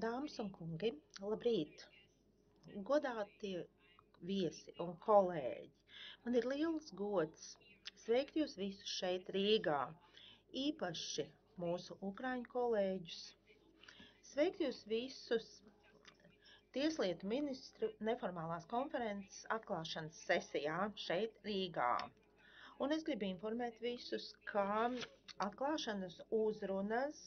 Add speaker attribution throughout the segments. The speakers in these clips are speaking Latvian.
Speaker 1: Dāmas un kungi, labrīt! Godātie viesi un kolēģi! Man ir liels gods sveikt jūs visus šeit Rīgā, īpaši mūsu ukraiņu kolēģus. Sveikt jūs visus Tieslietu ministru neformālās konferences atklāšanas sesijā šeit Rīgā. Un es gribu informēt visus, ka atklāšanas uzrunas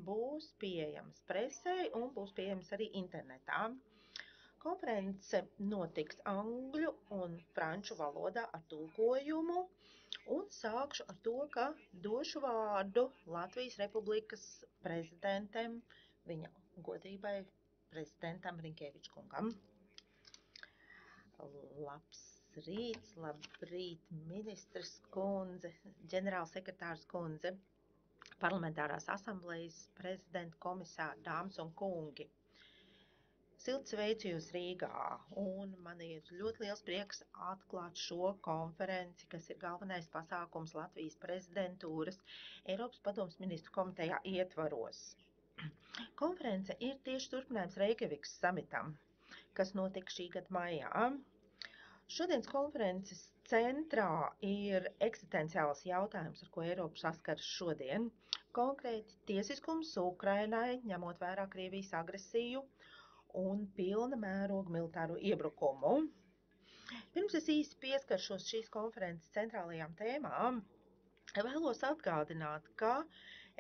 Speaker 1: būs pieejamas presē un būs pieejamas arī internetā. Konference notiks angļu un franču valodā ar tulkojumu, un sākšu ar to, ka došu vārdu Latvijas Republikas prezidentam, viņa godībai prezidentam Rinkēviča kungam. Labrīt, ministres kundze, ģenerālsekretārs kundze, parlamentārās asamblejas prezidenta komisāri, dāmas un kungi. Silti sveicu jūs Rīgā, un man ir ļoti liels prieks atklāt šo konferenci, kas ir galvenais pasākums Latvijas prezidentūras Eiropas padomes ministru komitejā ietvaros. Konference ir tieši turpinājums Reikjavikas samitam, kas notika šī gada maijā. Šodienas konferences centrā ir eksistenciāls jautājums, ar ko Eiropa saskaras šodien, konkrēti tiesiskums Ukrainai, ņemot vērā Krievijas agresiju un pilna mēroga militāro iebrukumu. Pirms es īsti pieskaršos šīs konferences centrālajām tēmām, vēlos atgādināt, ka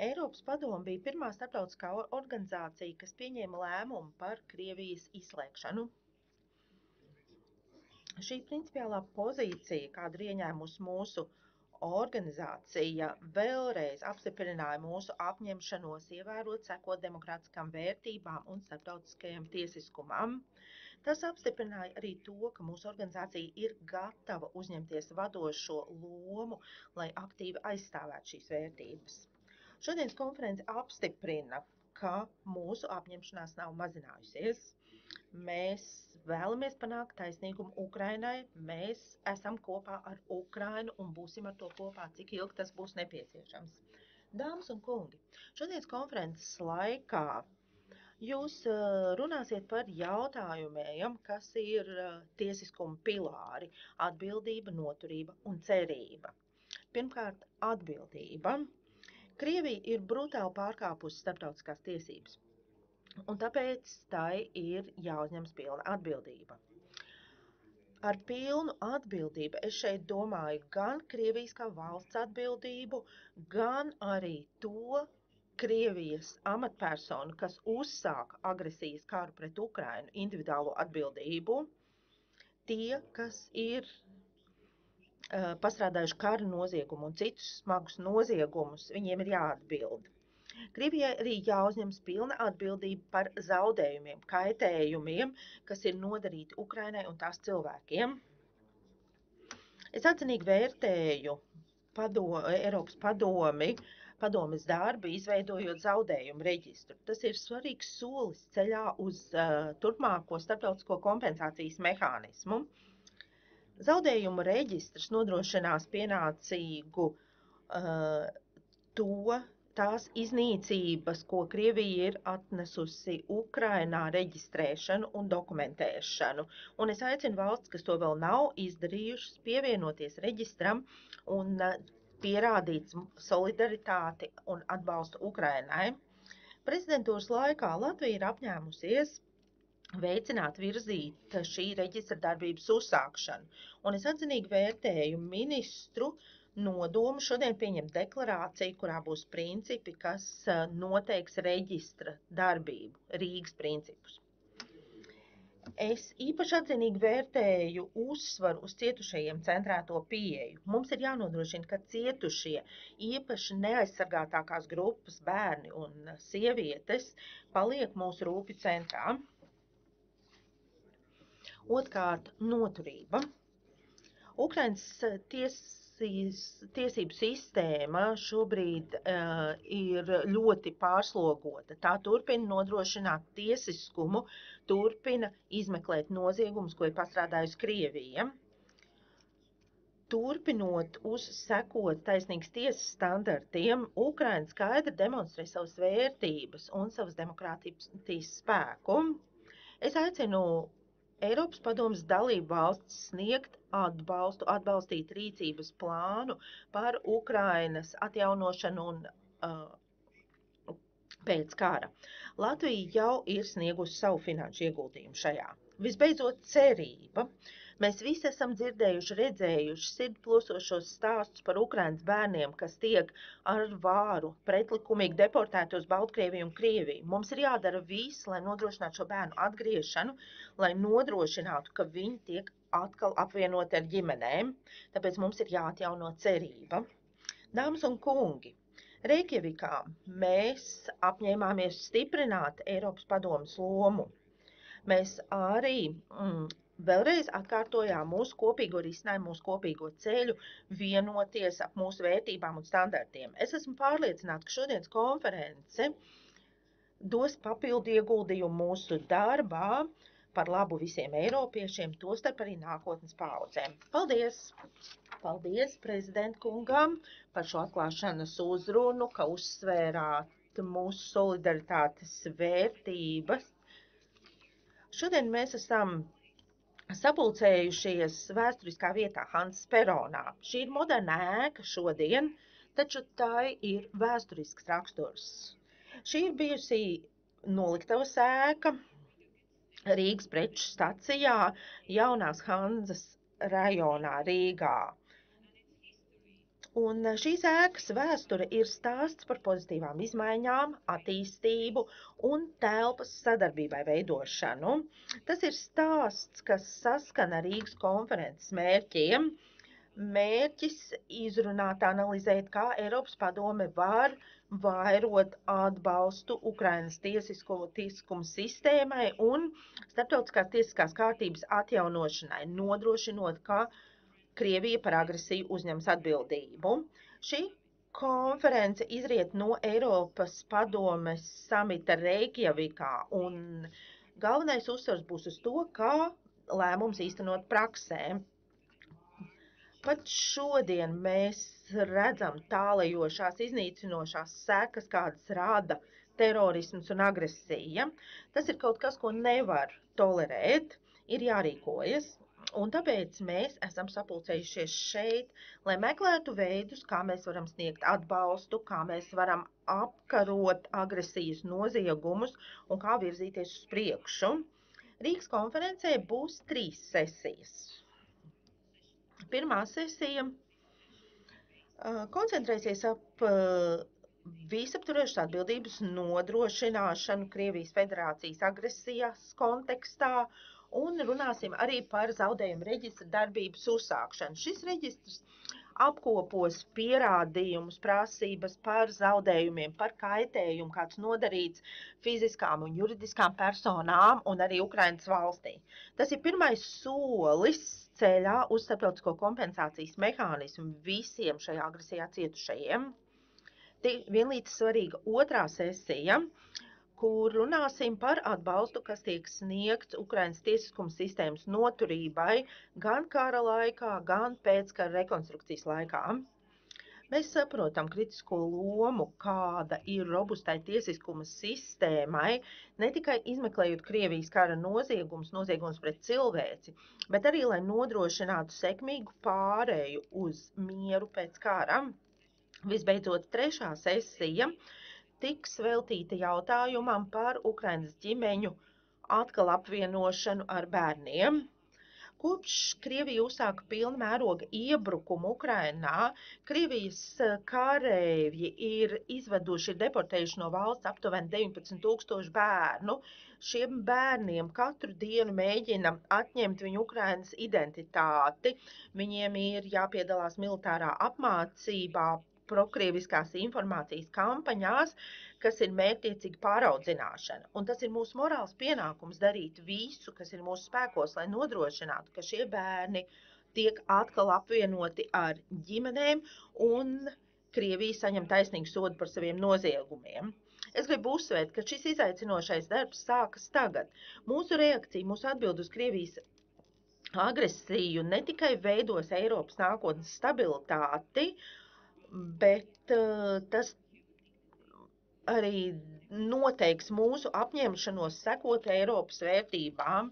Speaker 1: Eiropas padome bija pirmā starptautiskā organizācija, kas pieņēma lēmumu par Krievijas izslēgšanu. Šī principiālā pozīcija, kādu ir ieņēmusi mūsu organizācija, vēlreiz apstiprināja mūsu apņemšanos ievērot, sekot demokrātiskām vērtībām un starptautiskajam tiesiskumam. Tas apstiprināja arī to, ka mūsu organizācija ir gatava uzņemties vadošo lomu, lai aktīvi aizstāvētu šīs vērtības. Šodienas konference apstiprina, ka mūsu apņemšanās nav mazinājusies. Mēs vēlamies panākt taisnīgumu Ukrainai, mēs esam kopā ar Ukrainu un būsim ar to kopā, cik ilgi tas būs nepieciešams. Dāmas un kungi, šodienas konferences laikā jūs runāsiet par jautājumiem, kas ir tiesiskuma pilāri, atbildība, noturība un cerība. Pirmkārt, atbildība. Krievija ir brutāli pārkāpusi starptautiskās tiesības. Un tāpēc tai ir jāuzņemas pilna atbildība. Ar pilnu atbildību es šeit domāju gan Krievijas kā valsts atbildību, gan arī to Krievijas amatpersonu, kas uzsāka agresijas karu pret Ukrainu, individuālo atbildību. Tie, kas ir pastrādājuši kara noziegumu un citus smagus noziegumus, viņiem ir jāatbild. Krievijai arī jāuzņemas pilna atbildība par zaudējumiem, kaitējumiem, kas ir nodarīti Ukrainai un tās cilvēkiem. Es atzinīgi vērtēju Eiropas padomes darbu, izveidojot zaudējumu reģistru. Tas ir svarīgs solis ceļā uz turpmāko starptautisko kompensācijas mehānismu. Zaudējumu reģistrs nodrošinās pienācīgu tās iznīcības, ko Krievija ir atnesusi Ukrainā, reģistrēšanu un dokumentēšanu. Un es aicinu valsts, kas to vēl nav izdarījušas, pievienoties reģistram un pierādīt solidaritāti un atbalstu Ukrainai. Prezidentūras laikā Latvija ir apņēmusies veicināt, virzīt šī reģistra darbības uzsākšanu. Un es atzinīgi vērtēju ministru nodomu šodien pieņemt deklarāciju, kurā būs principi, kas noteiks reģistra darbību, Rīgas principus. Es īpaši atzinīgi vērtēju uzsvaru uz cietušajiem centrēto pieeju. Mums ir jānodrošina, ka cietušie, īpaši neaizsargātākās grupas, bērni un sievietes, paliek mūsu rūpju centrā. Otrkārt, noturība. Ukrainas tiesību sistēma šobrīd ir ļoti pārslogota. Tā turpina nodrošināt tiesiskumu, turpina izmeklēt noziegumus, ko ir pastrādājusi Krievija. Turpinot uzsekot taisnīgas tiesas standartiem, Ukraina skaidri demonstrē savas vērtības un savas demokrātijas spēku. Es aicinu Eiropas padomes dalību valstis sniegt atbalstu, atbalstīt rīcības plānu par Ukrainas atjaunošanu un pēc kara. Latvija jau ir sniegusi savu finanšu ieguldījumu šajā. Visbeidzot, cerība. Mēs visi esam dzirdējuši, redzējuši sirdplosošos stāstus par Ukrainas bērniem, kas tiek ar vāru pretlikumīgi deportēti uz Baltkrieviju un Krieviju. Mums ir jādara viss, lai nodrošinātu šo bērnu atgriešanu, lai nodrošinātu, ka viņi tiek atkal apvienoti ar ģimenēm. Tāpēc mums ir jāatjauno cerība. Dāmas un kungi, Reikjavikā mēs apņēmāmies stiprināt Eiropas padomes lomu. Mēs arī vēlreiz atkārtojām mūsu kopīgo risinājumu, mūsu kopīgo ceļu, vienoties ap mūsu vērtībām un standartiem. Es esmu pārliecināta, ka šodienas konference dos papildu ieguldījumu mūsu darbā par labu visiem eiropiešiem, tostarp arī nākotnes paudzēm. Paldies! Paldies prezidenta kungam par šo atklāšanas uzrunu, ka uzsvērāt mūsu solidaritātes vērtības. Šodien mēs esam sapulcējušies vēsturiskā vietā Hanses peronā. Šī ir moderna ēka šodien, taču tā ir vēsturisks raksturs. Šī ir bijusi noliktavas ēka Rīgas preču stacijā Jaunās Hanzas rajonā Rīgā. Un šīs ēkas vēsture ir stāsts par pozitīvām izmaiņām, attīstību un telpas sadarbībai veidošanu. Tas ir stāsts, kas saskana Rīgas konferences mērķiem. Mērķis izrunāt, analizēt, kā Eiropas padome var vairot atbalstu Ukrainas tiesiskumu sistēmai un starptautiskās tiesiskās kārtības atjaunošanai, nodrošinot, ka Krievija par agresiju uzņems atbildību. Šī konference izriet no Eiropas padomes samita Reikjavikā, un galvenais uzsvars būs uz to, kā lēmums īstenot praksē. Pat šodien mēs redzam tālajošās, iznīcinošās sekas, kādas rada terorisms un agresija. Tas ir kaut kas, ko nevar tolerēt, ir jārīkojas. Un tāpēc mēs esam sapulcējušies šeit, lai meklētu veidus, kā mēs varam sniegt atbalstu, kā mēs varam apkarot agresijas noziegumus un kā virzīties uz priekšu. Rīgas konferencē būs 3 sesijas. Pirmā sesija koncentrēsies ap visaptvarošas atbildības nodrošināšanu Krievijas federācijas agresijas kontekstā, un runāsim arī par zaudējumu reģistra darbības uzsākšanu. Šis reģistrs apkopos pierādījumus, prasības par zaudējumiem, par kaitējumu, kāds nodarīts fiziskām un juridiskām personām un arī Ukrainas valstī. Tas ir pirmais solis ceļā uz starptautisko kompensācijas mehānismu visiem šajā agresijā cietušajiem. Vienlīdz svarīga otrā sesija, kur runāsim par atbalstu, kas tiek sniegts Ukrainas tiesiskuma sistēmas noturībai gan kara laikā, gan pēckara rekonstrukcijas laikā. Mēs saprotam kritisko lomu, kāda ir robustai tiesiskuma sistēmai, ne tikai izmeklējot Krievijas kara noziegums pret cilvēci, bet arī, lai nodrošinātu sekmīgu pārēju uz mieru pēc kara. Visbeidzot, trešā sesija tiks veltīta jautājumam par Ukrainas ģimeņu atkal apvienošanu ar bērniem. Kopš Krievija uzsāka pilna mēroga iebrukumu Ukrainā, Krievijas kareivji ir izveduši, deportējuši no valsts aptuveni 19,000 bērnu. Šiem bērniem katru dienu mēģina atņemt viņu Ukrainas identitāti. Viņiem ir jāpiedalās militārā apmācībā, prokrieviskās informācijas kampaņās, kas ir mērķtiecīga pāraudzināšana. Un tas ir mūsu morāls pienākums darīt visu, kas ir mūsu spēkos, lai nodrošinātu, ka šie bērni tiek atkal apvienoti ar ģimenēm un Krievija saņem taisnīgu sodu par saviem noziegumiem. Es gribu uzsvērt, ka šis izaicinošais darbs sākas tagad. Mūsu reakcija, mūsu atbild uz Krievijas agresiju ne tikai veidos Eiropas nākotnes stabilitāti, bet tas arī noteiks mūsu apņemšanos sekot Eiropas vērtībām.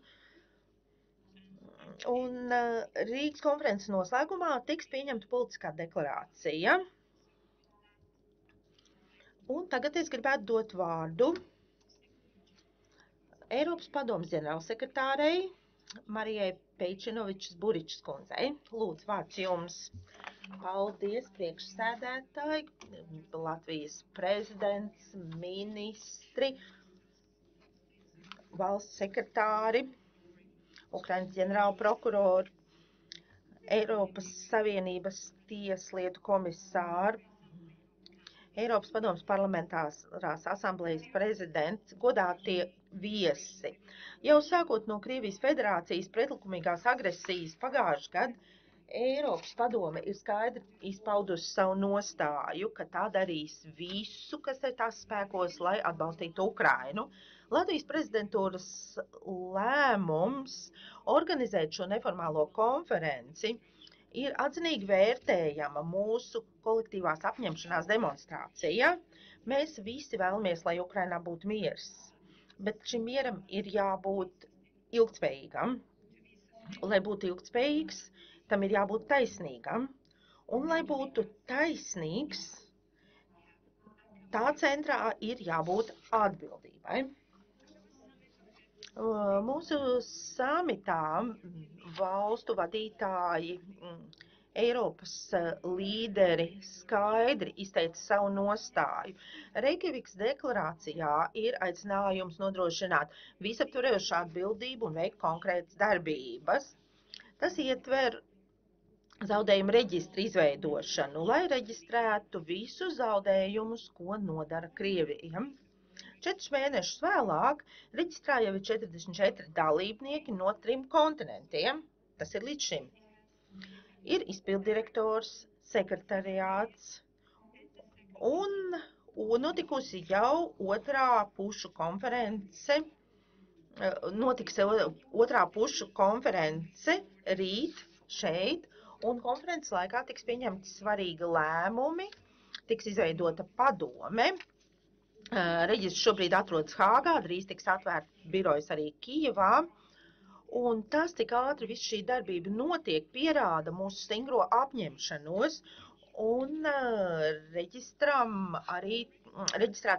Speaker 1: Un Rīgas konferences noslēgumā tiks pieņemta politiskā deklarācija. Un tagad es gribētu dot vārdu Eiropas padomes ģenerālsekretārei Marijai Pejčinovičas Buričas kundzei. Lūdzu, vārds jums. Paldies, priekšsēdētāji, Latvijas prezidents, ministri, valsts sekretāri, Ukrainas ģenerāla prokurori, Eiropas Savienības tieslietu komisāri, Eiropas padomes parlamentārās asamblejas prezidents, godātie viesi. Jau sākot no Krievijas federācijas pretlikumīgās agresijas pagājušajā gadā, Eiropas padome ir skaidri izpaudusi savu nostāju, ka tā darīs visu, kas ir tās spēkos, lai atbalstītu Ukrainu. Latvijas prezidentūras lēmums organizēt šo neformālo konferenci ir atzinīgi vērtējama mūsu kolektīvās apņemšanās demonstrācija. Mēs visi vēlamies, lai Ukrainā būtu miers, bet šim mieram ir jābūt ilgtspējīgam. Lai būtu ilgtspējīgs, tam ir jābūt taisnīgam, un lai būtu taisnīgs, tā centrā ir jābūt atbildībai. Mūsu samitā valstu vadītāji, Eiropas līderi skaidri izteica savu nostāju. Reikjavikas deklarācijā ir aicinājums nodrošināt visaptverošu atbildību un veikt konkrētas darbības. Tas ietver zaudējumu reģistru izveidošanu, lai reģistrētu visus zaudējumus, ko nodara Krievija. 4 mēnešus vēlāk reģistrā jau ir 44 dalībnieki no 3 kontinentiem. Tas ir līdz šim. Ir izpilddirektors, sekretariāts un notikusi jau otrā pušu konference. Notiks otrā pušu konference rīt šeit, un konferences laikā tiks pieņemti svarīgi lēmumi, tiks izveidota padome. Reģistrs šobrīd atrodas Hāgā, drīz tiks atvērts birojas arī Kijevā, un tas, cik ātri viss šī darbība notiek, pierāda mūsu stingro apņemšanos, un reģistrā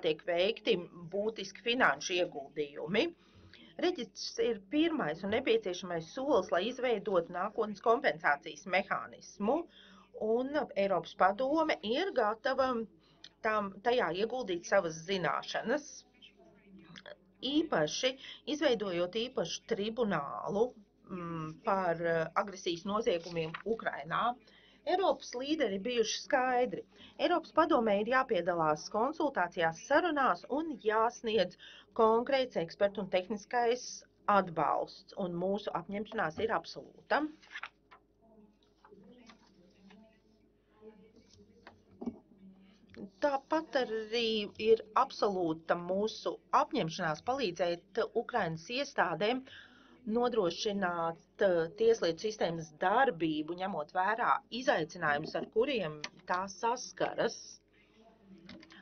Speaker 1: tiek veikti būtiski finanšu ieguldījumi. Reģistrs ir pirmais un nepieciešamais solis, lai izveidotu nākotnes kompensācijas mehānismu, un Eiropas padome ir gatava tajā ieguldīt savas zināšanas, īpaši izveidojot īpašu tribunālu par agresijas noziegumiem Ukrainā. Eiropas līderi bijuši skaidri. Eiropas padomē ir jāpiedalās konsultācijās, sarunās un jāsniedz konkrēts ekspertu un tehniskais atbalsts, un mūsu apņemšanās ir absolūta. Tāpat arī ir absolūta mūsu apņemšanās palīdzēt Ukrainas iestādēm nodrošināt tieslietu sistēmas darbību, ņemot vērā izaicinājumus, ar kuriem tā saskaras.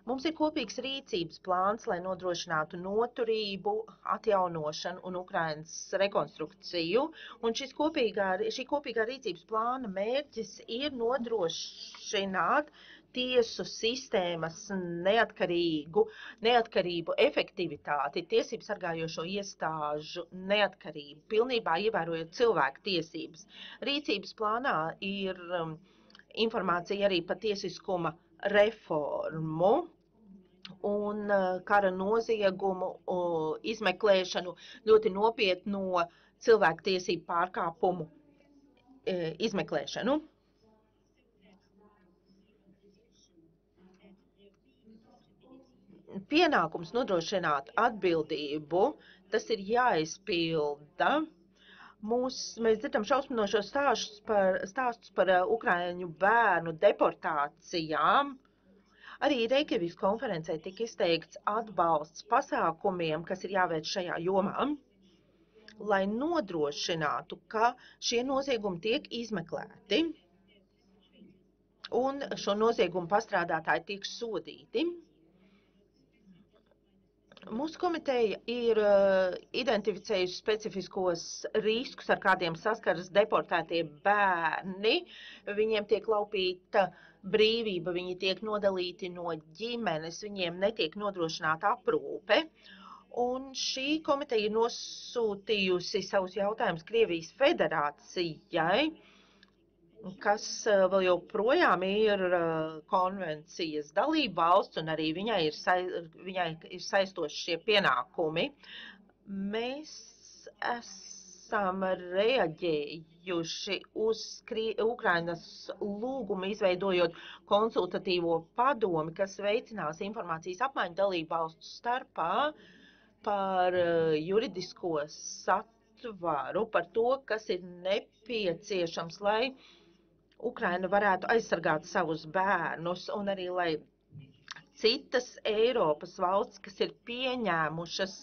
Speaker 1: Mums ir kopīgs rīcības plāns, lai nodrošinātu noturību, atjaunošanu un Ukrainas rekonstrukciju, un šī kopīgā rīcības plāna mērķis ir nodrošināt tiesu sistēmas neatkarību, efektivitāti, tiesību sargājošo iestāžu neatkarību, pilnībā ievērojot cilvēku tiesības. Rīcības plānā ir informācija arī par tiesiskuma reformu un kara noziegumu izmeklēšanu, ļoti nopietno cilvēku tiesību pārkāpumu izmeklēšanu. Pienākums nodrošināt atbildību, tas ir jāizpilda. Mēs dzirdam šausminošos stāstus par ukraiņu bērnu deportācijām. Arī Reikjavikas konferencē tika izteikts atbalsts pasākumiem, kas ir jāveic šajā jomā. lai nodrošinātu, ka šie noziegumi tiek izmeklēti un šo noziegumu pastrādātāji tiek sodīti. Mūsu komiteja ir identificējusi specifiskos riskus, ar kādiem saskaras deportētie bērni. Viņiem tiek laupīta brīvība, viņi tiek nodalīti no ģimenes, viņiem netiek nodrošināta aprūpe. Un šī komiteja ir nosūtījusi savus jautājumus Krievijas federācijai, kas vēl joprojām ir konvencijas dalība valsts, un arī viņai ir saistoši šie pienākumi. Mēs esam reaģējuši uz Ukrainas lūgumu, izveidojot konsultatīvo padomi, kas veicinās informācijas apmaiņu dalību valstu starpā par juridisko satvaru, par to, kas ir nepieciešams, lai Ukraina varētu aizsargāt savus bērnus, un arī, lai citas Eiropas valsts, kas ir pieņēmušas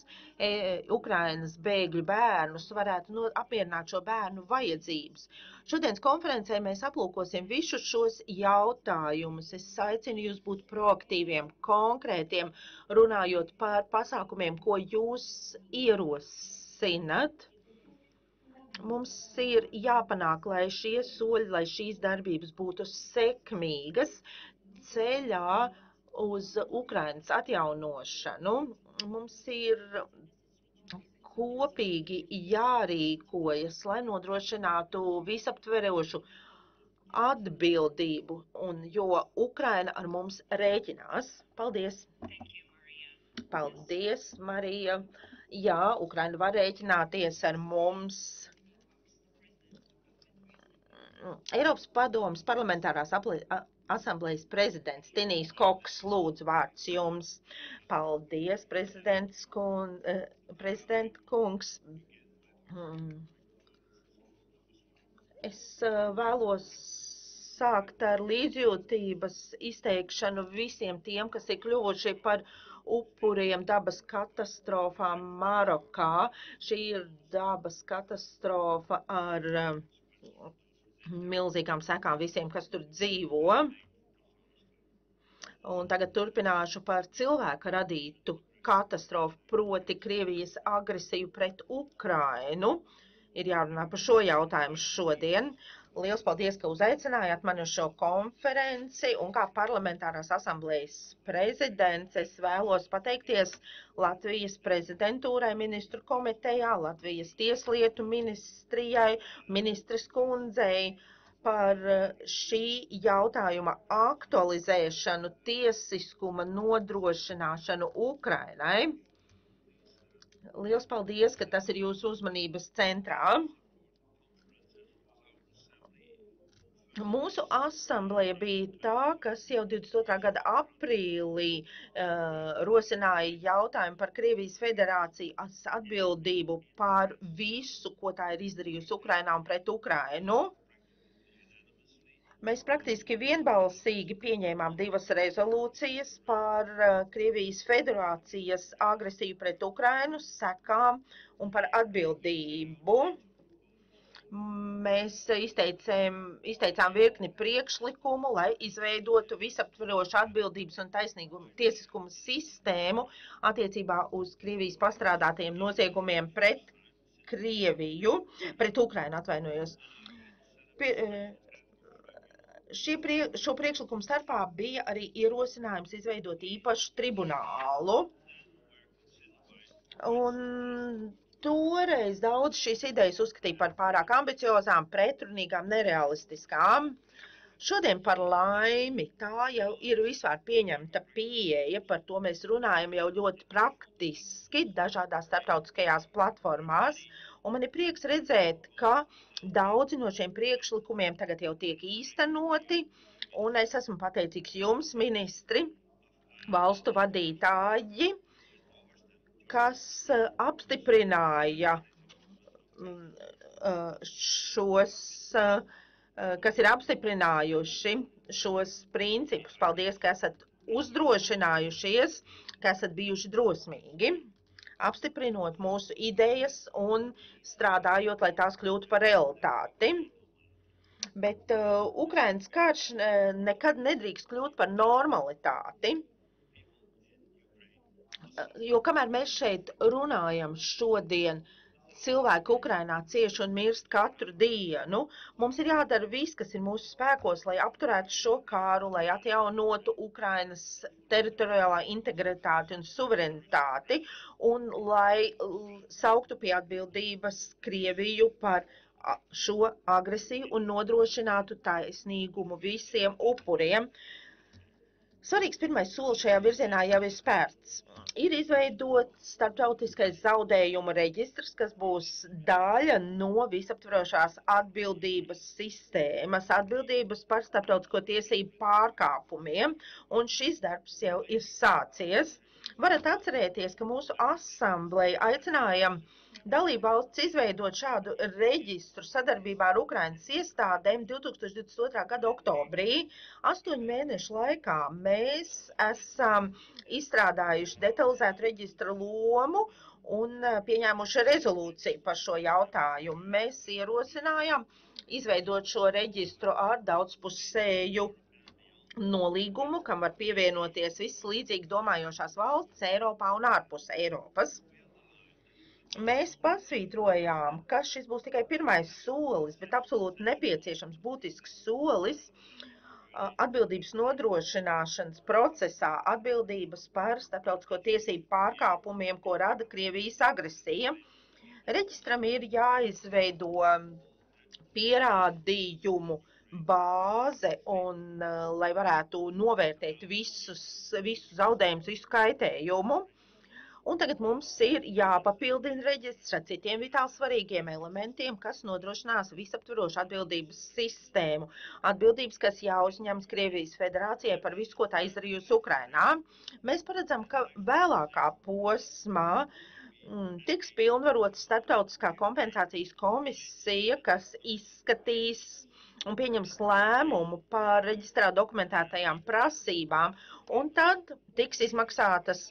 Speaker 1: Ukrainas bēgļu bērnus, varētu apmierināt šo bērnu vajadzības. Šodienas konferencē mēs aplūkosim visus šos jautājumus. Es aicinu jūs būt proaktīviem, konkrētiem, runājot par pasākumiem, ko jūs ierosinat. Mums ir jāpanāk, lai šie soļi, lai šīs darbības būtu sekmīgas ceļā uz Ukrainas atjaunošanu. Mums ir kopīgi jārīkojas, lai nodrošinātu visaptverošu atbildību, jo Ukraina ar mums rēķinās. Paldies! Paldies, Marija! Jā, Ukraina var rēķināties ar mums. Eiropas padomes parlamentārās asamblejas prezidents Tinijs Koks, lūdzu, vārds jums. Paldies, prezident kungs. Es vēlos sākt ar līdzjūtības izteikšanu visiem tiem, kas ir kļuvuši par upuriem dabas katastrofām Marokā. Šī ir dabas katastrofa ar milzīgām sekām visiem, kas tur dzīvo. Un tagad turpināšu par cilvēka radītu katastrofu, proti Krievijas agresiju pret Ukrainu. Ir jārunā par šo jautājumu šodien. Liels paldies, ka uzaicinājāt mani uz šo konferenci, un kā parlamentārās asamblejas prezidents es vēlos pateikties Latvijas prezidentūrai ministru komitejā, Latvijas tieslietu ministrijai, ministres kundzei par šī jautājuma aktualizēšanu, tiesiskuma nodrošināšanu Ukrainai. Liels paldies, ka tas ir jūsu uzmanības centrā. Mūsu asambleja bija tā, kas jau 22. gada aprīlī rosināja jautājumu par Krievijas federācijas atbildību par visu, ko tā ir izdarījusi Ukrainā un pret Ukrainu. Mēs praktiski vienbalsīgi pieņēmām 2 rezolūcijas par Krievijas federācijas agresiju pret Ukrainu, sekām un par atbildību. Mēs izteicām virkni priekšlikumu, lai izveidotu visaptverošu atbildības un taisnīgumu tiesiskumu sistēmu attiecībā uz Krievijas pastrādātajiem noziegumiem pret Krieviju, pret Ukrainu, atvainojos. Šo priekšlikumu starpā bija arī ierosinājums izveidot īpašu tribunālu. Un toreiz daudz šīs idejas uzskatīja par pārāk ambiciozām, pretrunīgām, nerealistiskām. Šodien par laimi tā jau ir vispār pieņemta pieeja, par to mēs runājam jau ļoti praktiski dažādās starptautiskajās platformās. Un man ir prieks redzēt, ka daudzi no šiem priekšlikumiem tagad jau tiek īstenoti, un es esmu pateicīgs jums, ministri, valstu vadītāji, kas apstiprināja kas ir apstiprinājuši šos principus. Paldies, ka esat uzdrošinājušies, ka esat bijuši drosmīgi. apstiprinot mūsu idejas un strādājot, lai tās kļūtu par realitāti. Bet Ukrainas karš nekad nedrīkst kļūt par normalitāti, jo kamēr mēs šeit runājam šodien, cilvēki Ukrainā cieši un mirst katru dienu. Mums ir jādara viss, kas ir mūsu spēkos, lai apturētu šo kāru, lai atjaunotu Ukrainas teritoriālā integritāti un suverenitāti un lai sauktu pie atbildības Krieviju par šo agresiju un nodrošinātu taisnīgumu visiem upuriem. Svarīgs pirmais solis šajā virzienā jau ir spērts. Ir izveidots starptautiskais zaudējumu reģistrs, kas būs daļa no visaptverošās atbildības sistēmas, atbildības par starptautisko tiesību pārkāpumiem, un šis darbs jau ir sācies. Varat atcerēties, ka mūsu asambleja aicinājām dalībvalsts izveidot šādu reģistru sadarbībā ar Ukrainas iestādēm 2022. gada oktobrī. 8 mēnešu laikā mēs esam izstrādājuši detalizētu reģistra lomu un pieņēmuši rezolūciju par šo jautājumu. Mēs ierosinājām izveidot šo reģistru ar daudzpusēju nolīgumu, kam var pievienoties visas līdzīgi domājošās valstis Eiropā un ārpus Eiropas. Mēs pasvītrojām, ka šis būs tikai pirmais solis, bet absolūti nepieciešams būtisks solis atbildības nodrošināšanas procesā, atbildības par starptautisko tiesību pārkāpumiem, ko rada Krievijas agresija. Reģistram ir jāizveido pierādījumu bāze, un lai varētu novērtēt visus zaudējumus, visu kaitējumu. Un tagad mums ir jāpapildina reģistrs ar citiem vitāli svarīgiem elementiem, kas nodrošinās visaptverošu atbildības sistēmu. Atbildības, kas jāuzņemas Krievijas federācijai par visu, ko tā izdarījusi Ukrainā. Mēs paredzam, ka vēlākā posmā tiks pilnvarota starptautiskā kompensācijas komisija, kas izskatīs un pieņems lēmumu par reģistrā dokumentētajām prasībām, un tad tiks izmaksātas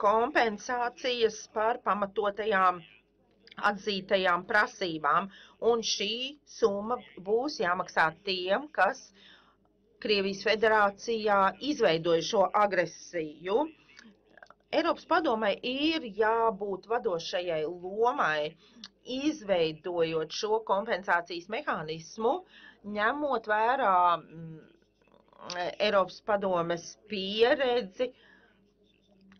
Speaker 1: kompensācijas par pamatotajām atzītajām prasībām, un šī summa būs jāmaksā tiem, kas Krievijas federācijā izveidoja šo agresiju. Eiropas padomei ir jābūt vadošajai lomai, izveidojot šo kompensācijas mehānismu, ņemot vērā Eiropas padomes pieredzi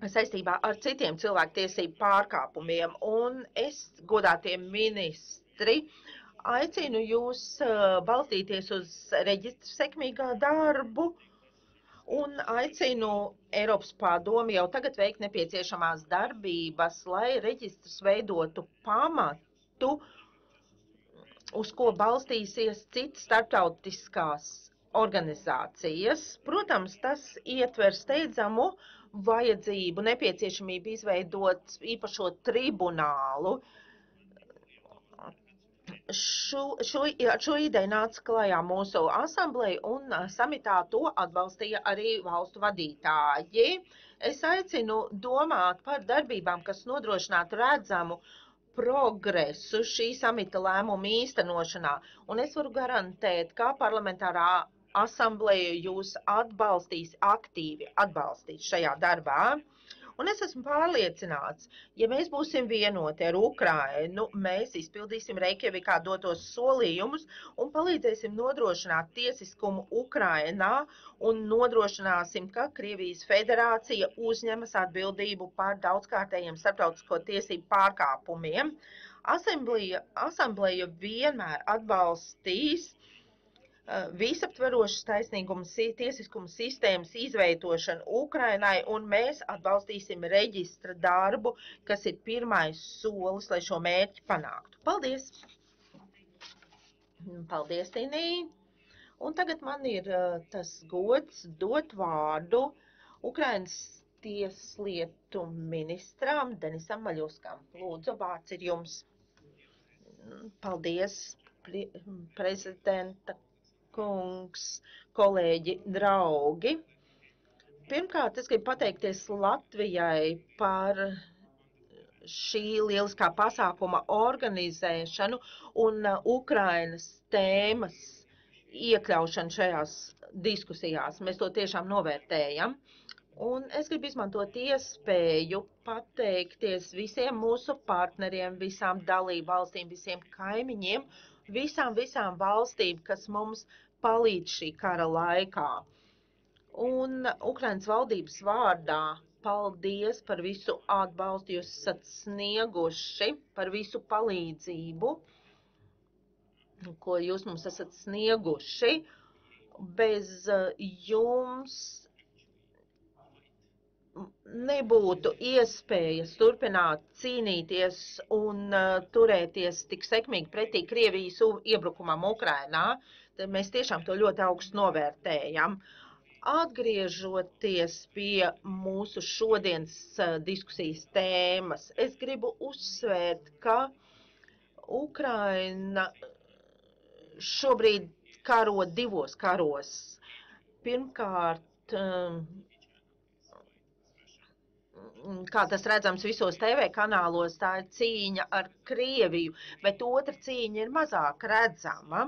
Speaker 1: saistībā ar citiem cilvēktiesību pārkāpumiem. Un es, godātie ministri, aicinu jūs balstīties uz reģistra sekmīgā darbu un aicinu Eiropas padomi jau tagad veikt nepieciešamās darbības, lai reģistrs veidotu pamatu, uz ko balstīsies citas starptautiskās organizācijas. Protams, tas ietver steidzamu vajadzību, nepieciešamību izveidot īpašo tribunālu. Šo ideju nāca klajā mūsu asambleja un samitā to atbalstīja arī valstu vadītāji. Es aicinu domāt par darbībām, kas nodrošinātu redzamu progresu šī samita lēmuma īstenošanā, un es varu garantēt, ka parlamentārā asambleja jūs aktīvi atbalstīs šajā darbā. Un es esmu pārliecināts, ja mēs būsim vienoti ar Ukrainu, mēs izpildīsim Reikjavikā dotos solījumus un palīdzēsim nodrošināt tiesiskumu Ukrainā un nodrošināsim, ka Krievijas federācija uzņemas atbildību par daudzkārtējiem starptautisko tiesību pārkāpumiem. Asambleja vienmēr atbalstīs visaptverošas tiesiskuma sistēmas izveidošanu Ukrainai, un mēs atbalstīsim reģistra darbu, kas ir pirmais solis, lai šo mērķi panāktu. Paldies! Paldies, Tinī! Un tagad man ir tas gods dot vārdu Ukrainas tieslietu ministram Denisam Maļuskam. Lūdzu, vārds ir jums. Paldies, prezidenta kungs, kolēģi, draugi. Pirmkārt, es gribu pateikties Latvijai par šī lieliskā pasākuma organizēšanu un Ukrainas tēmas iekļaušanu šajās diskusijās. Mēs to tiešām novērtējam. Un es gribu izmantot iespēju pateikties visiem mūsu partneriem, visām dalību valstīm, visiem kaimiņiem, visām valstīm, kas mums palīdz šī kara laikā. Un Ukrainas valdības vārdā paldies par visu atbalstu, jūs esat snieguši, par visu palīdzību, ko jūs mums esat snieguši. Bez jums nebūtu iespējas turpināt cīnīties un turēties tik sekmīgi pretī Krievijas iebrukumam Ukrainā. Tad mēs tiešām to ļoti augstu novērtējam. Atgriežoties pie mūsu šodienas diskusijas tēmas, es gribu uzsvērt, ka Ukraina šobrīd karo divos karos. Pirmkārt, kā tas redzams visos TV kanālos, tā ir cīņa ar Krieviju, bet otra cīņa ir mazāk redzama.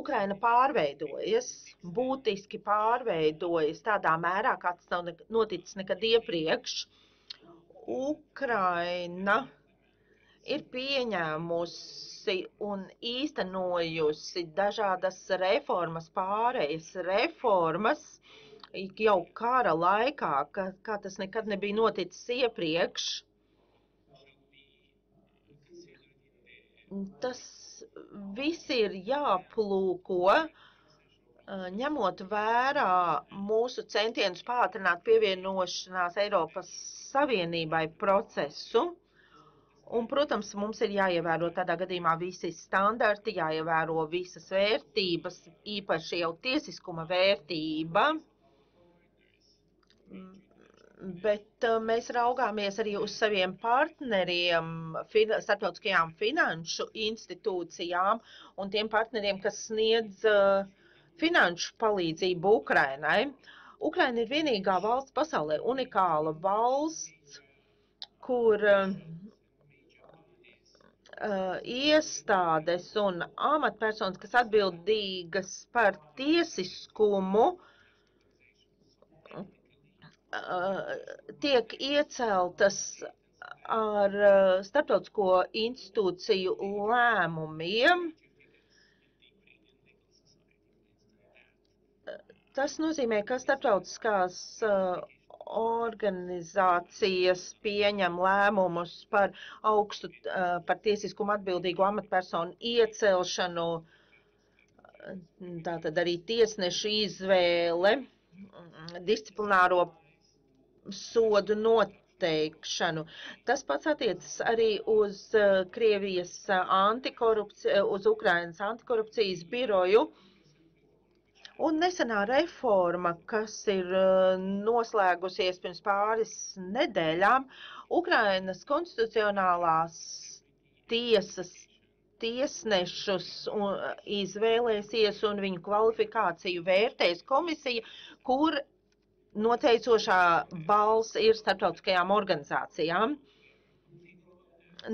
Speaker 1: Ukraina pārveidojas, būtiski pārveidojas tādā mērā, kā tas nav noticis nekad iepriekš. Ukraina ir pieņēmusi un īstenojusi dažādas reformas, pārējas reformas, jau kara laikā, kā tas nekad nebija noticis iepriekš. Tas viss ir jāplūko, ņemot vērā mūsu centienus pātrināt pievienošanās Eiropas Savienībai procesu. Un, protams, mums ir jāievēro tādā gadījumā visi standarti, jāievēro visas vērtības, īpaši jau tiesiskuma vērtība. Bet mēs raugāmies arī uz saviem partneriem, starptautiskajām finanšu institūcijām un tiem partneriem, kas sniedz finanšu palīdzību Ukrainai. Ukraina ir vienīgā valsts pasaulē, unikāla valsts, kur iestādes un amatpersonas, kas atbildīgas par tiesiskumu, tiek ieceltas ar starptautisko institūciju lēmumiem. Tas nozīmē, ka starptautiskās organizācijas pieņem lēmumus par tiesiskumu atbildīgu amatpersonu iecelšanu, tātad arī tiesnešu izvēle, disciplināro sodu noteikšanu. Tas pats attiecas arī uz Krievijas uz Ukrainas antikorupcijas biroju. Un nesenā reforma, kas ir noslēgusies pirms pāris nedēļām, Ukrainas konstitucionālās tiesas tiesnešus izvēlēsies un viņu kvalifikāciju vērtēs komisija, kur noteicošā balss ir starptautiskajām organizācijām.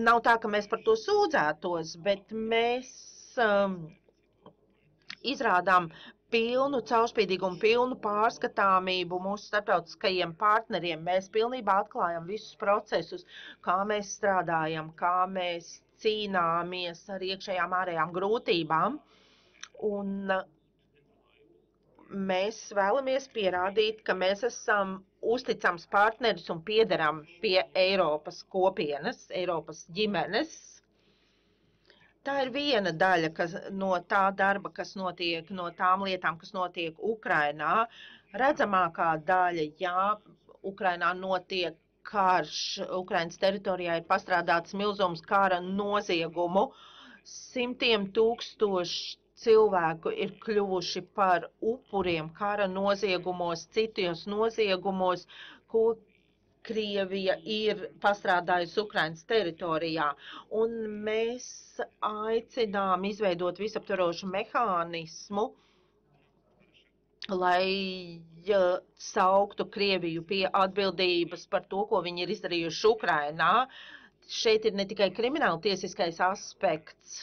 Speaker 1: Nav tā, ka mēs par to sūdzētos, bet mēs izrādām pilnu caurspīdīgumu, pilnu pārskatāmību mūsu starptautiskajiem partneriem. Mēs pilnībā atklājam visus procesus, kā mēs strādājam, kā mēs cīnāmies ar iekšējām ārējām grūtībām. Un mēs vēlamies pierādīt, ka mēs esam uzticams partneris un piederam pie Eiropas kopienas, Eiropas ģimenes. Tā ir viena daļa no tā darba, kas notiek, no tām lietām, kas notiek Ukrainā. Redzamākā daļa, jā, Ukrainā notiek karš, Ukrainas teritorijā ir pastrādāts milzums kara noziegumu, simtiem tūkstoši cilvēku ir kļuvuši par upuriem kara noziegumos, citos noziegumos, ko Krievija ir pastrādājusi Ukrainas teritorijā. Un mēs aicinām izveidot visaptvarošu mehānismu, lai sauktu Krieviju pie atbildības par to, ko viņi ir izdarījuši Ukrainā. šeit ir ne tikai krimināla tiesiskais aspekts.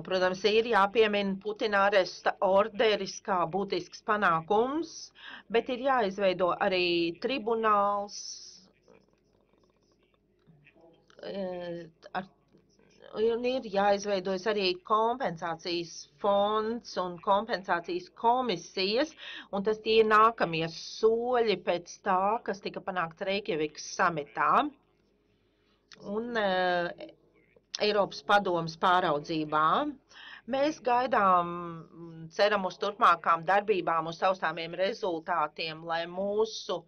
Speaker 1: Protams, ir jāpiemina Putina aresta orderis kā būtisks panākums, bet ir jāizveido arī tribunāls, un ir jāizveidojas arī kompensācijas fonds un kompensācijas komisijas, un tas tie ir nākamie soļi pēc tā, kas tika panākts Reikjavikas samitā un Eiropas padomas pāraudzībā. Mēs gaidām, ceram uz turpmākām darbībām, uz taustāmiem rezultātiem, lai mūsu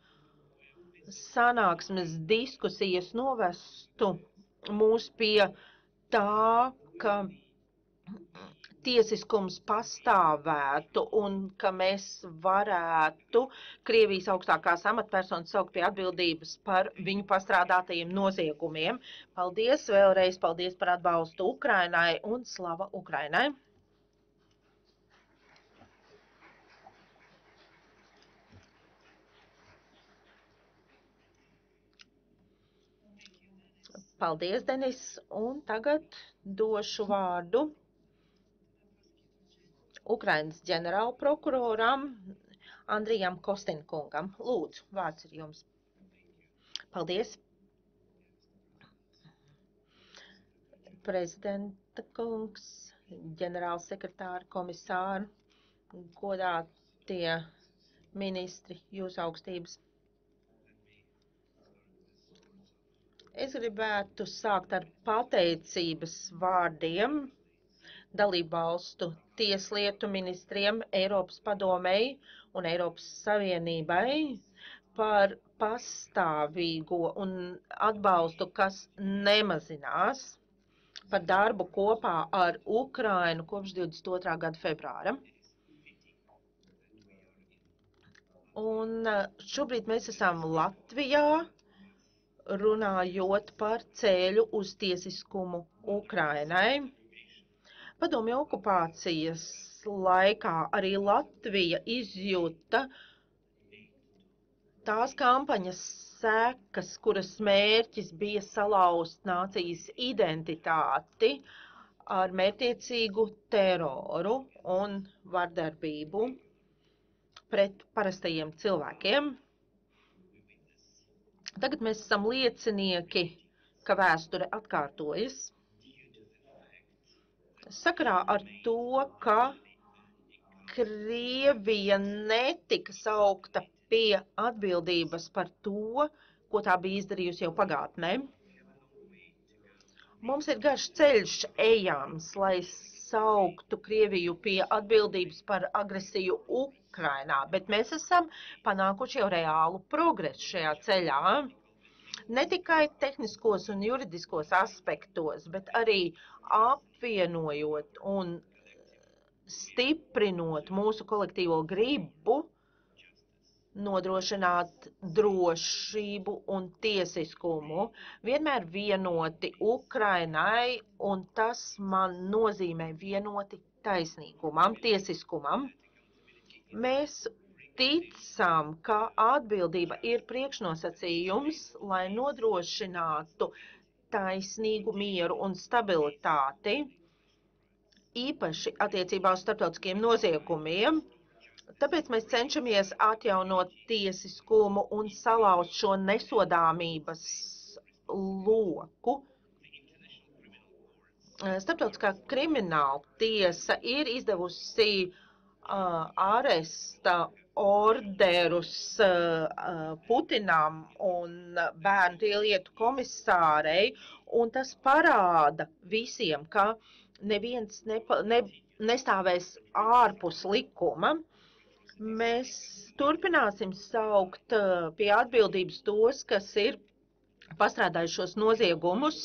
Speaker 1: sanāksmes diskusijas novestu mūs pie tā, ka tiesiskums pastāvētu un ka mēs varētu Krievijas augstākās amatpersonas saukt pie atbildības par viņu pastrādātajiem noziegumiem. Paldies vēlreiz, paldies par atbalstu Ukrainai un slava Ukrainai! Paldies, Denis, un tagad došu vārdu Ukrainas ģenerālprokuroram Andrijam Kostenkungam. Lūdzu, vārds ir jums. Paldies. Prezidenta kungs, ģenerālsekretāri, komisāri, godātie ministri, jūsu augstības. Es gribētu sākt ar pateicības vārdiem dalībvalstu tieslietu ministriem, Eiropas padomei un Eiropas Savienībai par pastāvīgo un atbalstu, kas nemazinās, par darbu kopā ar Ukrainu kopš 22. gada februāra. Un šobrīd mēs esam Latvijā, runājot par ceļu uz tiesiskumu Ukrainai. Padomju okupācijas laikā arī Latvija izjuta tās kampaņas sekas, kuras mērķis bija salauzt nācijas identitāti ar mērķtiecīgu teroru un vardarbību pret parastajiem cilvēkiem. Tagad mēs esam liecinieki, ka vēsture atkārtojas. Sakarā ar to, ka Krievija netika saukta pie atbildības par to, ko tā bija izdarījusi jau pagātnē. Mums ir garš ceļš ejams, lai sauktu Krieviju pie atbildības par agresiju Ukrainā, bet mēs esam panākuši jau reālu progresu šajā ceļā. Ne tikai tehniskos un juridiskos aspektos, bet arī apvienojot un stiprinot mūsu kolektīvo gribu nodrošināt drošību un tiesiskumu, vienmēr vienoti Ukrainai, un tas man nozīmē vienoti taisnīgumam, tiesiskumam. Mēs ticam, ka atbildība ir priekšnosacījums, lai nodrošinātu taisnīgu mieru un stabilitāti, īpaši attiecībā uz starptautiskiem noziegumiem. Tāpēc mēs cenšamies atjaunot tiesiskumu un salauzt šo nesodāmības loku. Starptautiskā krimināla tiesa ir izdevusi āresta orderus Putinam un bērnu tielietu komisārei, un tas parāda visiem, ka neviens nestāvēs ārpus likuma. Mēs turpināsim saukt pie atbildības tos, kas ir pastrādājušos noziegumus.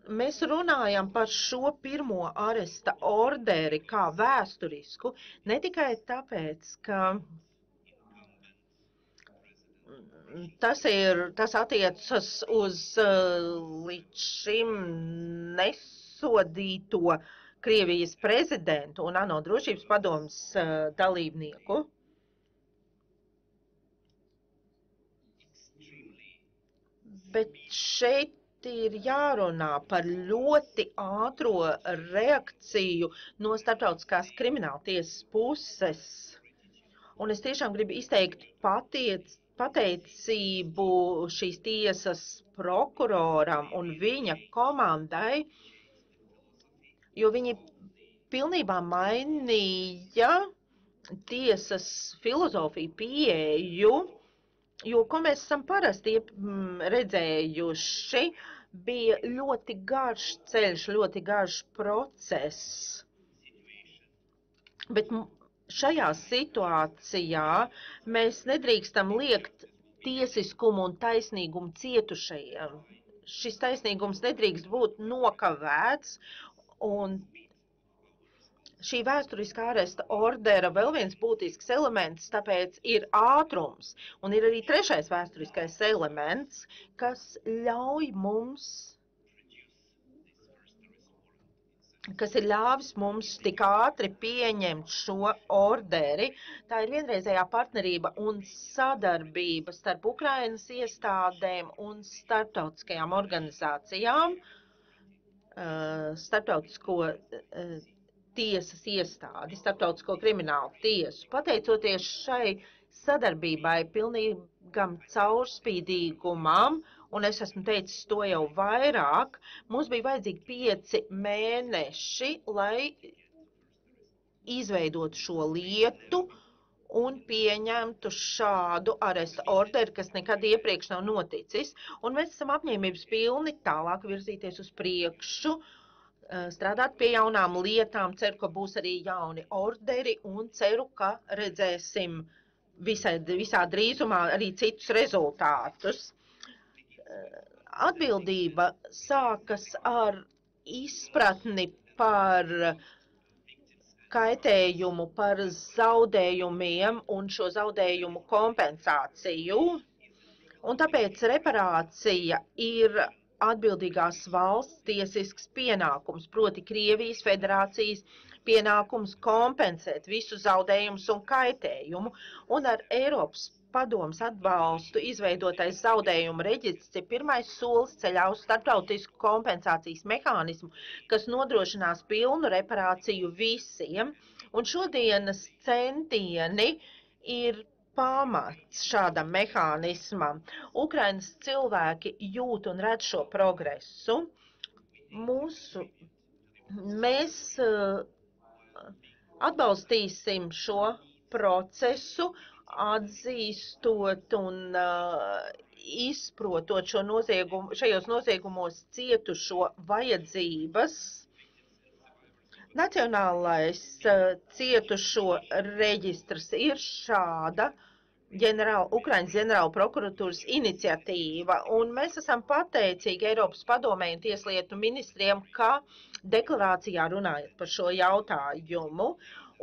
Speaker 1: Mēs runājam par šo pirmo aresta orderi kā vēsturisku, ne tikai tāpēc, ka tas attiecas uz līdz šim nesodīto Krievijas prezidentu un ANO drošības padomes dalībnieku. Bet šeit ir jārunā par ļoti ātro reakciju no starptautiskās krimināltiesas puses. Un es tiešām gribu izteikt pateicību šīs tiesas prokuroram un viņa komandai, jo viņi pilnībā mainīja tiesas filozofiju pieeju, jo, ko mēs esam parasti redzējuši, bija ļoti garš ceļš, ļoti garš process. Bet šajā situācijā mēs nedrīkstam liekt tiesiskumu un taisnīgumu cietušajiem. Šis taisnīgums nedrīkst būt nokavēts, un šī vēsturiskā āresta ordera vēl viens būtisks elements, tāpēc ir ātrums. Un ir arī trešais vēsturiskais elements, kas ļauj mums, kas ir ļāvis mums tik ātri pieņemt šo orderi. Tā ir vienreizējā partnerība un sadarbība starp Ukrainas iestādēm un starptautiskajām organizācijām, starptautisko tiesas iestādi, starptautisko kriminālu tiesu. Pateicoties šai sadarbībai, pilnīgam caurspīdīgumam, un es esmu teicis to jau vairāk, mums bija vajadzīgi 5 mēneši, lai izveidotu šo lietu un pieņemtu šādu aresta orderi, kas nekad iepriekš nav noticis. Un mēs esam apņēmības pilni tālāk virzīties uz priekšu, strādāt pie jaunām lietām, ceru, ka būs arī jauni orderi un ceru, ka redzēsim visā drīzumā arī citus rezultātus. Atbildība sākas ar izpratni par kaitējumu, par zaudējumiem un šo zaudējumu kompensāciju. Un tāpēc reparācija ir atbildīgās valsts tiesisks pienākums, proti Krievijas federācijas pienākums kompensēt visu zaudējumus un kaitējumu, un ar Eiropas padomes atbalstu izveidotais zaudējumu reģistrs ir pirmais solis ceļā uz starptautisku kompensācijas mehānismu, kas nodrošinās pilnu reparāciju visiem, un šodienas centieni ir pamats šādam mehānismam. Ukrainas cilvēki jūt un redz šo progresu. Mēs atbalstīsim šo procesu, atzīstot un izprotot šajos noziegumos cietušo vajadzības. Nacionālais cietušo reģistrs ir šāda Ukrainas ģenerāla prokuratūras iniciatīva, un mēs esam pateicīgi Eiropas padomei un tieslietu ministriem, ka deklarācijā runājat par šo jautājumu,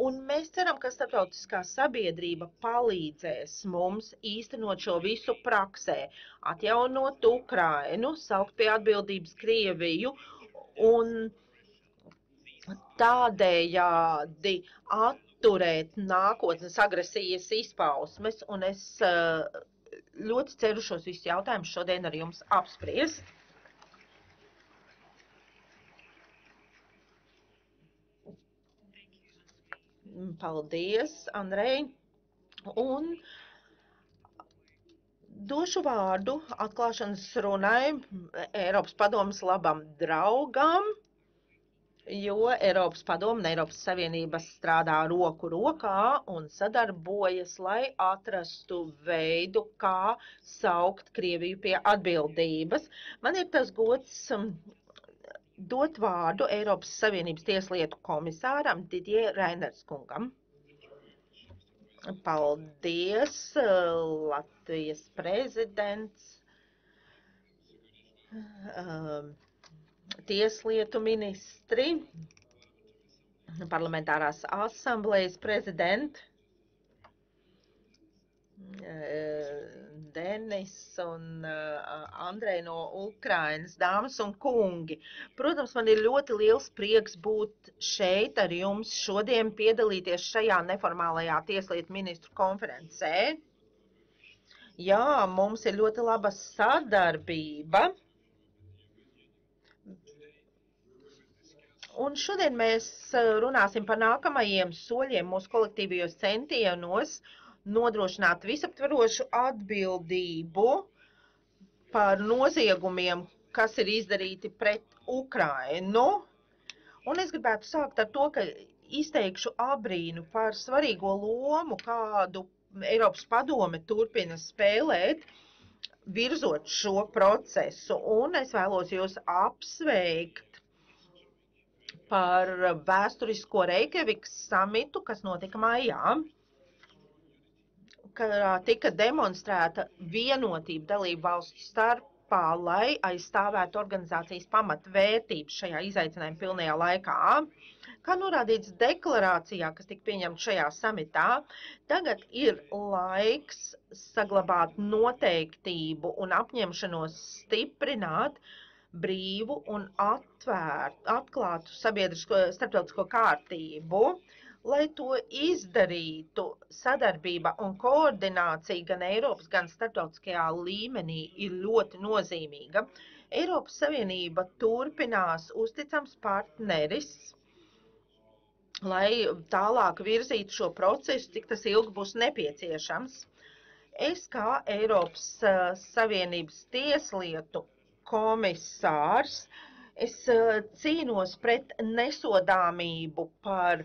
Speaker 1: un mēs ceram, ka starptautiskā sabiedrība palīdzēs mums īstenot šo visu praksē, atjaunot Ukrainu, saukt pie atbildības Krieviju un tādējādi atturēt nākotnes agresijas izpausmes, un es ļoti ceru šos visus jautājumus šodien ar jums apspriest. Paldies, Andrej. Un došu vārdu atklāšanas runai Eiropas padomes labam draugam, jo Eiropas padome un Eiropas Savienība strādā roku rokā un sadarbojas, lai atrastu veidu, kā saukt Krieviju pie atbildības. Man ir tas gods dot vārdu Eiropas Savienības tieslietu komisāram Didier Reynders kungam. Paldies, Latvijas prezidents, tieslietu ministri, parlamentārās asamblejas prezidenti, Denis un Andrej no Ukrainas, dāmas un kungi. Protams, man ir ļoti liels prieks būt šeit ar jums šodien piedalīties šajā neformālajā tieslietu ministru konferencē, Jā, mums ir ļoti laba sadarbība. Un šodien mēs runāsim par nākamajiem soļiem mūsu kolektīvajos centienos nodrošināt visaptverošu atbildību par noziegumiem, kas ir izdarīti pret Ukrainu. Un es gribētu sākt ar to, ka izteikšu abrīnu par svarīgo lomu, kādu Eiropas padome turpina spēlēt, virzot šo procesu. Un es vēlos jūs apsveikt par vēsturisko Reikjavikas samitu, kas notika maijā, kurā tika demonstrēta vienotība dalību valstu starpā, lai aizstāvētu organizācijas pamatvērtības šajā izaicinājuma pilnajā laikā. Kā norādīts deklarācijā, kas tika pieņemta šajā samitā, tagad ir laiks saglabāt noteiktību un apņemšanos stiprināt brīvu un atklātu starptautisko kārtību. Lai to izdarītu, sadarbība un koordinācija gan Eiropas, gan starptautiskajā līmenī ir ļoti nozīmīga. Eiropas Savienība turpinās uzticams partneris, lai tālāk virzītu šo procesu, cik tas ilgi būs nepieciešams. Es kā Eiropas Savienības tieslietu komisārs, es cīnos pret nesodāmību par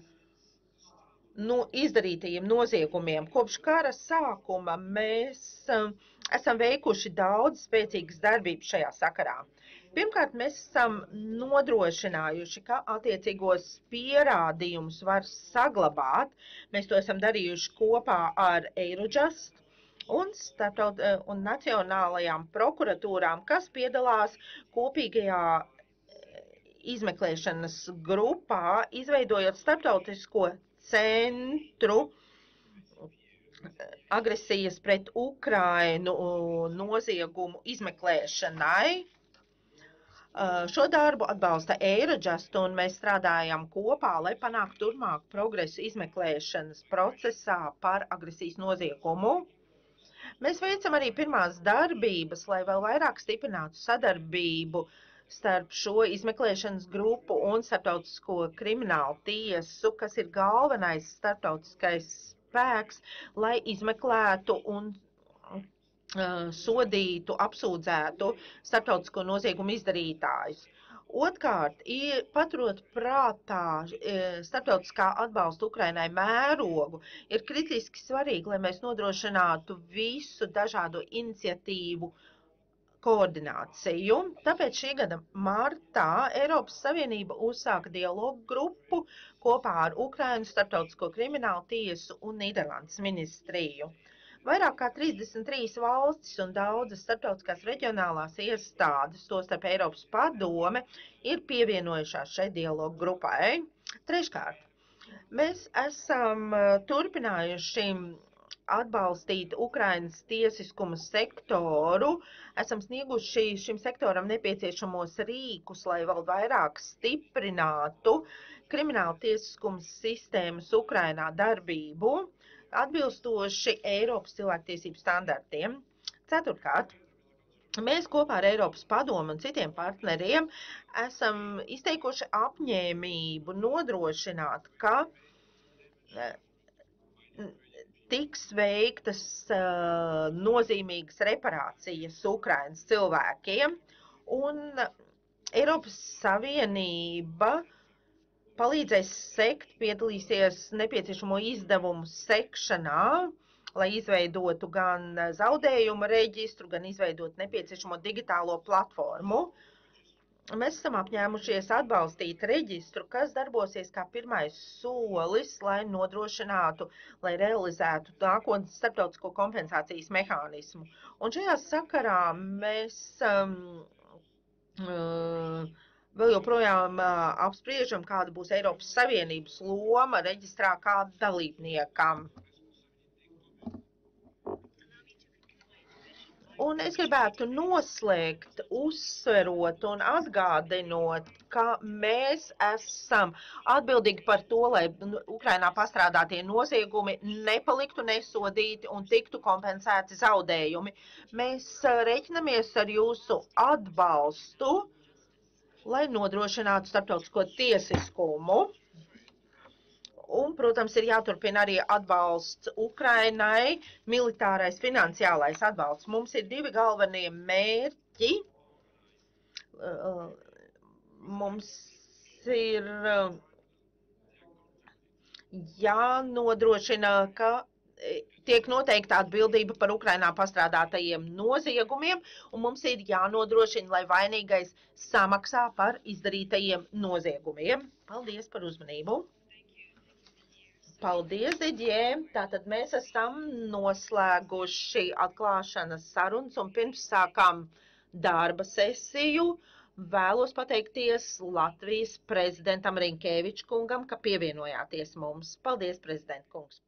Speaker 1: izdarītajiem noziegumiem. Kopš kara sākuma mēs esam veikuši daudz spēcīgas darbības šajā sakarā. Pirmkārt, mēs esam nodrošinājuši, ka attiecīgos pierādījumus var saglabāt. Mēs to esam darījuši kopā ar Eurojust un nacionālajām prokuratūrām, kas piedalās kopīgajā izmeklēšanas grupā, izveidojot starptautisko centru agresijas pret Ukrainu noziegumu izmeklēšanai. Šo darbu atbalsta Eurojust, un mēs strādājam kopā, lai panāktu turpmāku progresu izmeklēšanas procesā par agresijas noziegumu. Mēs veicam arī pirmās darbības, lai vēl vairāk stiprinātu sadarbību starp šo izmeklēšanas grupu un starptautisko kriminālu tiesu, kas ir galvenais starptautiskais spēks, lai izmeklētu un sodītu, apsūdzētu starptautisko noziegumu izdarītājus. Otkārt, paturot prātā starptautiskā atbalsta Ukrainai mērogu, ir kritiski svarīgi, lai mēs nodrošinātu visu dažādu iniciatīvu koordināciju. Tāpēc šī gada martā Eiropas Savienība uzsāka dialogu grupu kopā ar Ukrainas starptautisko kriminālu tiesu un Nīderlandes ministriju. Vairāk kā 33 valstis un daudzas starptautiskās reģionālās iestādes, tostarp Eiropas padome, ir pievienojušās šai dialogu grupai. Treškārt, mēs esam turpinājuši atbalstīt Ukrainas tiesiskuma sektoru, esam snieguši šim sektoram nepieciešamos rīkus, lai vēl vairāk stiprinātu krimināla tiesiskuma sistēmas Ukrainā darbību, atbilstoši Eiropas cilvēktiesību standartiem. Ceturtkārt, mēs kopā ar Eiropas padomu un citiem partneriem esam izteikuši apņēmību nodrošināt, ka tiks veiktas nozīmīgas reparācijas Ukrainas cilvēkiem, un Eiropas Savienība palīdzēs sekt, piedalīsies nepieciešamo izdevumu sekšanā, lai izveidotu gan zaudējumu reģistru, gan izveidot nepieciešamo digitālo platformu. Mēs esam apņēmušies atbalstīt reģistru, kas darbosies kā pirmais solis, lai nodrošinātu, lai realizētu nākotnes starptautisko kompensācijas mehānismu. Un šajā sakarā mēs vēl joprojām apspriežam, kāda būs Eiropas Savienības loma reģistrā kā dalībniekam. Un es gribētu noslēgt, uzsverot un atgādinot, ka mēs esam atbildīgi par to, lai Ukrainā pastrādātie noziegumi nepaliktu nesodīti un tiktu kompensēti zaudējumi. Mēs reiķinamies ar jūsu atbalstu, lai nodrošinātu starptautisko tiesiskumu. Un, protams, ir jāturpina arī atbalsts Ukrainai, militārais, finansiālais atbalsts. Mums ir divi galvenie mērķi. Mums ir jānodrošina, ka tiek noteikta atbildība par Ukrainā pastrādātajiem noziegumiem, un mums ir jānodrošina, lai vainīgais samaksā par izdarītajiem noziegumiem. Paldies par uzmanību! Paldies, Diģē! Tātad mēs esam noslēguši atklāšanas sarunas un pirms sākām darba sesiju vēlos pateikties Latvijas prezidentam Rinkēviča kungam, ka pievienojāties mums. Paldies, prezident kungs!